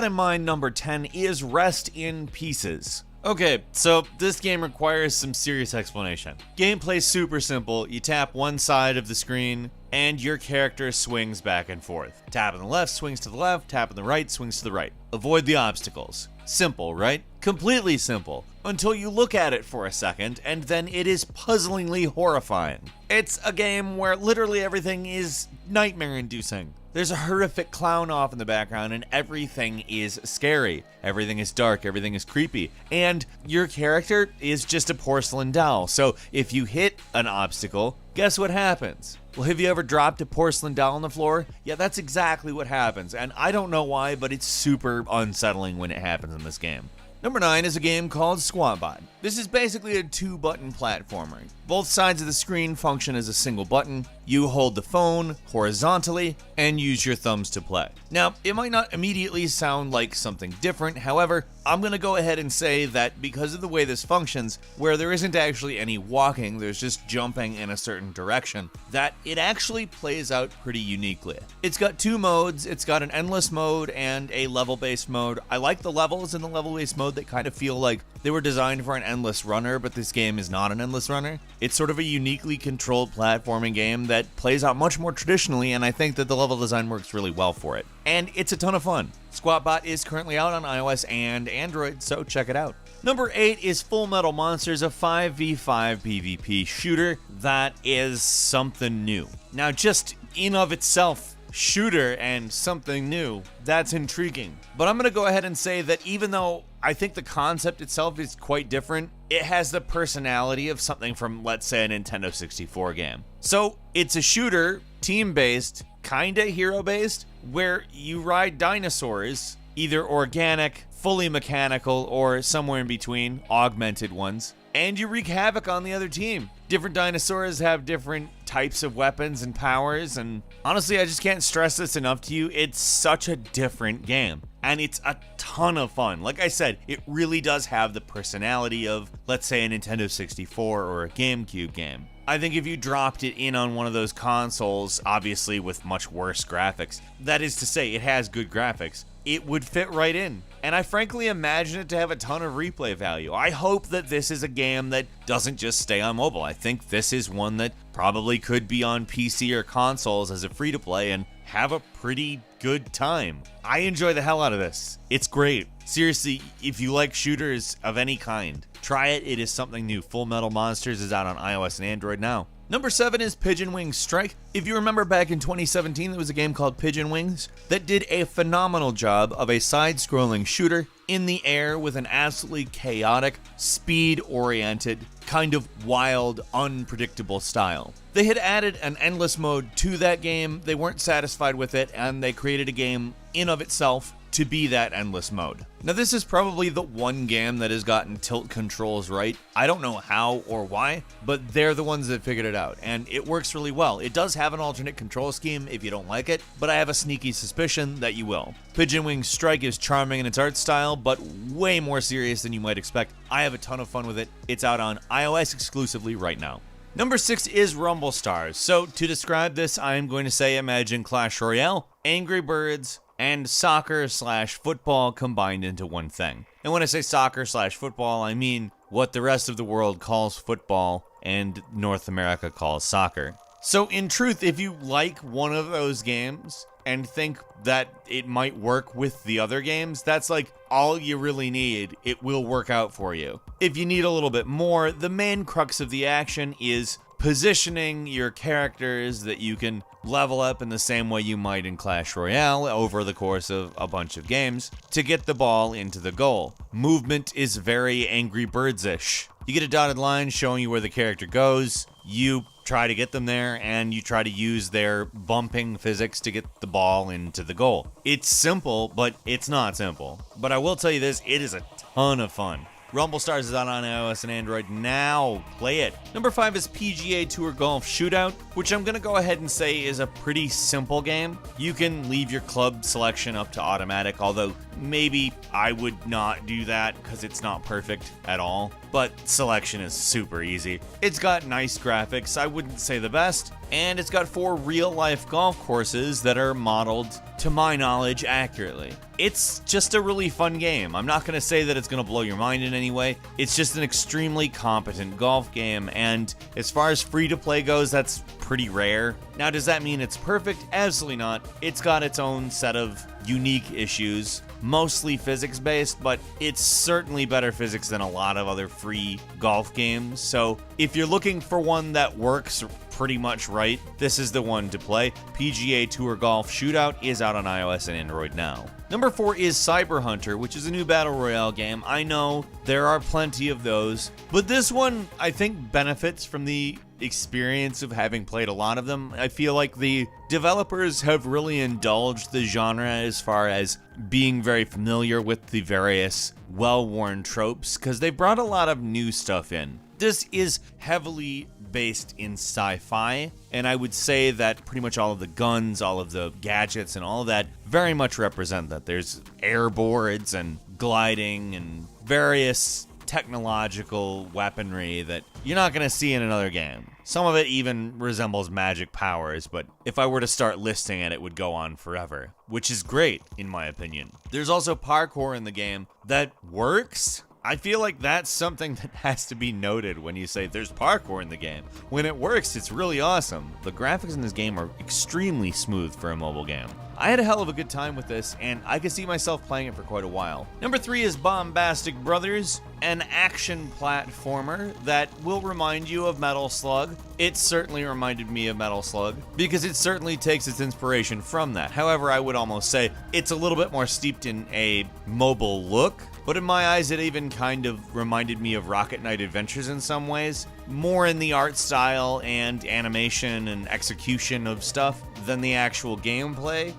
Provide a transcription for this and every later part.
In mind, number 10 is Rest in Pieces. Okay, so this game requires some serious explanation. Gameplay's super simple. You tap one side of the screen, and your character swings back and forth. Tap on the left, swings to the left, tap on the right, swings to the right. Avoid the obstacles. Simple, right? Completely simple. Until you look at it for a second, and then it is puzzlingly horrifying. It's a game where literally everything is nightmare-inducing. There's a horrific clown off in the background, and everything is scary. Everything is dark, everything is creepy, and your character is just a porcelain doll. So if you hit an obstacle, guess what happens? Well, have you ever dropped a porcelain doll on the floor? Yeah, that's exactly what happens, and I don't know why, but it's super unsettling when it happens in this game. Number 9 is a game called Squatbot. This is basically a 2-button platformer. Both sides of the screen function as a single button. You hold the phone horizontally and use your thumbs to play. Now, it might not immediately sound like something different, however, I'm going to go ahead and say that because of the way this functions, where there isn't actually any walking, there's just jumping in a certain direction, that it actually plays out pretty uniquely. It's got 2 modes. It's got an endless mode and a level-based mode. I like the levels in the level-based mode. They kind of feel like they were designed for an endless runner, but this game is not an endless runner. It's sort of a uniquely controlled platforming game that plays out much more traditionally, and I think that the level design works really well for it. And it's a ton of fun. Squatbot is currently out on iOS and Android, so check it out. Number 8 is Full Metal Monsters, a 5v5 PvP shooter that is something new. Now, just in of itself, shooter and something new, that's intriguing. But I'm going to go ahead and say that even though I think the concept itself is quite different, it has the personality of something from, let's say, a Nintendo 64 game. So it's a shooter, team-based, kinda hero-based, where you ride dinosaurs, either organic, fully mechanical, or somewhere in between, augmented ones, and you wreak havoc on the other team. Different dinosaurs have different types of weapons and powers, and honestly, I just can't stress this enough to you. It's such a different game, and it's a ton of fun. Like I said, it really does have the personality of, let's say, a Nintendo 64 or a GameCube game. I think if you dropped it in on one of those consoles, obviously with much worse graphics, that is to say, it has good graphics, it would fit right in. And I frankly imagine it to have a ton of replay value. I hope that this is a game that doesn't just stay on mobile. I think this is one that probably could be on PC or consoles as a free-to-play and have a pretty good time. I enjoy the hell out of this. It's great. Seriously, if you like shooters of any kind, try it. It is something new. Full Metal Monsters is out on iOS and Android now. Number 7 is Pigeon Wings Strike. If you remember back in 2017, there was a game called Pigeon Wings that did a phenomenal job of a side-scrolling shooter in the air with an absolutely chaotic, speed-oriented, kind of wild, unpredictable style. They had added an endless mode to that game. They weren't satisfied with it, and they created a game in of itself to be that endless mode. Now, this is probably the one game that has gotten tilt controls right. I don't know how or why, but they're the ones that figured it out, and it works really well. It does have an alternate control scheme if you don't like it, but I have a sneaky suspicion that you will. Pigeon Wings Strike is charming in its art style, but way more serious than you might expect. I have a ton of fun with it. It's out on iOS exclusively right now. Number 6 is Rumble Stars. So to describe this, I'm going to say imagine Clash Royale, Angry Birds, and soccer/football combined into one thing. And when I say soccer/football, I mean what the rest of the world calls football and North America calls soccer. So in truth, if you like one of those games and think that it might work with the other games, that's like all you really need. It will work out for you. If you need a little bit more, the main crux of the action is positioning your characters that you can level up in the same way you might in Clash Royale over the course of a bunch of games to get the ball into the goal. Movement is very Angry Birds-ish. You get a dotted line showing you where the character goes, you try to get them there, and you try to use their bumping physics to get the ball into the goal. It's simple, but it's not simple. But I will tell you this, it is a ton of fun. Rumble Stars is out on iOS and Android now. Play it. Number 5 is PGA Tour Golf Shootout, which I'm going to go ahead and say is a pretty simple game. You can leave your club selection up to automatic, although maybe I would not do that because it's not perfect at all. But selection is super easy. It's got nice graphics. I wouldn't say the best, and it's got 4 real-life golf courses that are modeled, to my knowledge, accurately. It's just a really fun game. I'm not going to say that it's going to blow your mind in any way. It's just an extremely competent golf game, and as far as free-to-play goes, that's pretty rare. Now, does that mean it's perfect? Absolutely not. It's got its own set of unique issues, mostly physics-based, but it's certainly better physics than a lot of other free golf games. So if you're looking for one that works pretty much right, this is the one to play. PGA Tour Golf Shootout is out on iOS and Android now. Number 4 is Cyber Hunter, which is a new battle royale game. I know there are plenty of those, but this one I think benefits from the experience of having played a lot of them. I feel like the developers have really indulged the genre as far as being very familiar with the various well-worn tropes, because they brought a lot of new stuff in. This is heavily based in sci-fi, and I would say that pretty much all of the guns, all of the gadgets, and all of that very much represent that. There's airboards and gliding and various technological weaponry that you're not going to see in another game. Some of it even resembles magic powers, but if I were to start listing it, it would go on forever, which is great, in my opinion. There's also parkour in the game that works. I feel like that's something that has to be noted when you say there's parkour in the game. When it works, it's really awesome. The graphics in this game are extremely smooth for a mobile game. I had a hell of a good time with this, and I could see myself playing it for quite a while. Number 3 is Bombastic Brothers, an action platformer that will remind you of Metal Slug. It certainly reminded me of Metal Slug, because it certainly takes its inspiration from that. However, I would almost say it's a little bit more steeped in a mobile look, but in my eyes, it even kind of reminded me of Rocket Knight Adventures in some ways. More in the art style and animation and execution of stuff than the actual gameplay.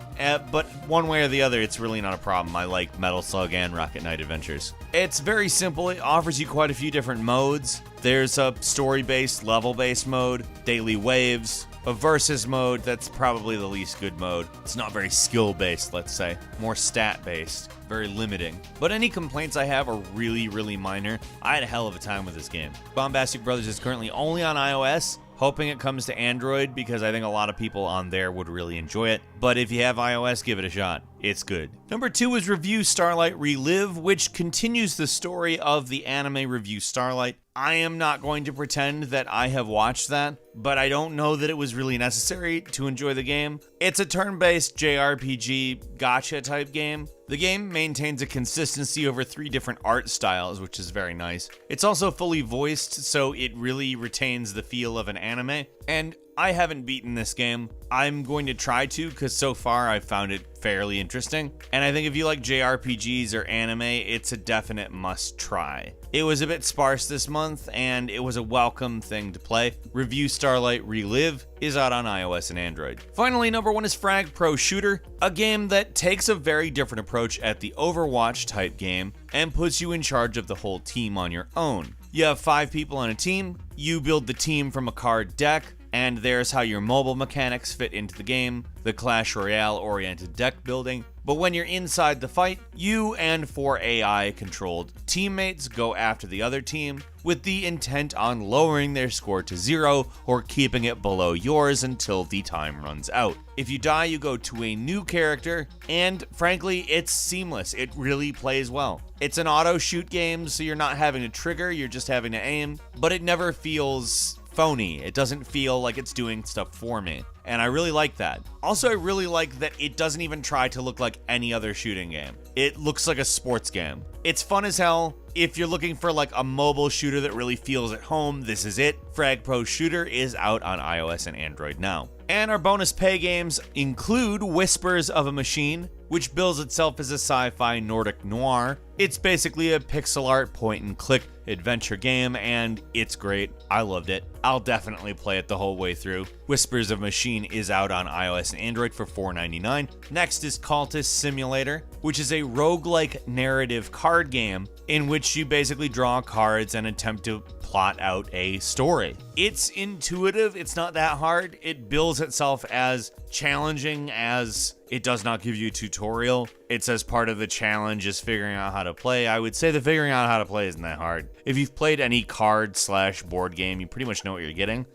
But one way or the other, it's really not a problem. I like Metal Slug and Rocket Knight Adventures. It's very simple. It offers you quite a few different modes. There's a story-based, level-based mode, daily waves, a versus mode that's probably the least good mode. It's not very skill-based, let's say. More stat-based. Very limiting. But any complaints I have are really, really minor. I had a hell of a time with this game. Bombastic Brothers is currently only on iOS. Hoping it comes to Android, because I think a lot of people on there would really enjoy it. But if you have iOS, give it a shot. It's good. Number 2 is Review Starlight Relive, which continues the story of the anime Review Starlight. I am not going to pretend that I have watched that, but I don't know that it was really necessary to enjoy the game. It's a turn-based JRPG gacha type game. The game maintains a consistency over 3 different art styles, which is very nice. It's also fully voiced, so it really retains the feel of an anime. And I haven't beaten this game. I'm going to try to, because so far I've found it fairly interesting. And I think if you like JRPGs or anime, it's a definite must try. It was a bit sparse this month, and it was a welcome thing to play. Review Starlight Relive is out on iOS and Android. Finally, number 1 is Frag Pro Shooter, a game that takes a very different approach at the Overwatch type game and puts you in charge of the whole team on your own. You have 5 people on a team, you build the team from a card deck, and there's how your mobile mechanics fit into the game, the Clash Royale-oriented deck building. But when you're inside the fight, you and 4 AI-controlled teammates go after the other team with the intent on lowering their score to 0 or keeping it below yours until the time runs out. If you die, you go to a new character, and frankly, it's seamless. It really plays well. It's an auto-shoot game, so you're not having to trigger, you're just having to aim, but it never feels phony. It doesn't feel like it's doing stuff for me, and I really like that. Also, I really like that it doesn't even try to look like any other shooting game. It looks like a sports game. It's fun as hell. If you're looking for like a mobile shooter that really feels at home, this is it. Frag Pro Shooter is out on iOS and Android now. And our bonus pay games include Whispers of a Machine, which bills itself as a sci-fi Nordic noir. It's basically a pixel art point-and-click adventure game, and it's great. I loved it. I'll definitely play it the whole way through. Whispers of a Machine is out on iOS and Android for $4.99. Next is Cultist Simulator, which is a roguelike narrative card game in which you basically draw cards and attempt to plot out a story. It's intuitive, it's not that hard. It bills itself as challenging as it does not give you a tutorial. It says part of the challenge is figuring out how to play. I would say the figuring out how to play isn't that hard. If you've played any card/board game, you pretty much know what you're getting.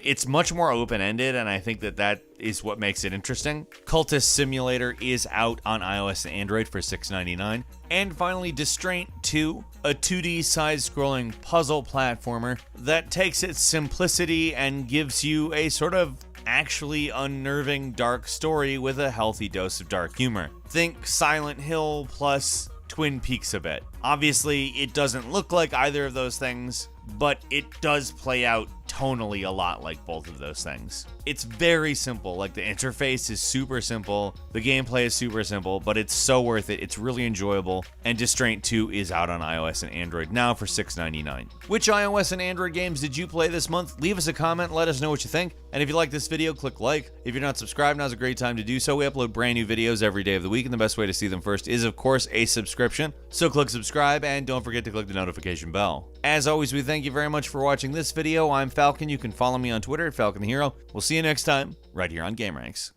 It's much more open-ended, and I think that is what makes it interesting. Cultist Simulator is out on iOS and Android for $6.99. And finally, Distraint 2, a 2D side-scrolling puzzle platformer that takes its simplicity and gives you a sort of actually unnerving dark story with a healthy dose of dark humor. Think Silent Hill plus Twin Peaks a bit. Obviously, it doesn't look like either of those things, but it does play out tonally a lot like both of those things. It's very simple, like the interface is super simple, the gameplay is super simple, but it's so worth it, it's really enjoyable, and Distraint 2 is out on iOS and Android now for $6.99. Which iOS and Android games did you play this month? Leave us a comment, let us know what you think, and if you like this video, click like. If you're not subscribed, now's a great time to do so. We upload brand new videos every day of the week, and the best way to see them first is, of course, a subscription. So click subscribe, and don't forget to click the notification bell. As always, we thank you very much for watching this video. I'm Falcon. You can follow me on Twitter at Falcon the Hero. We'll see you next time, right here on GameRanks.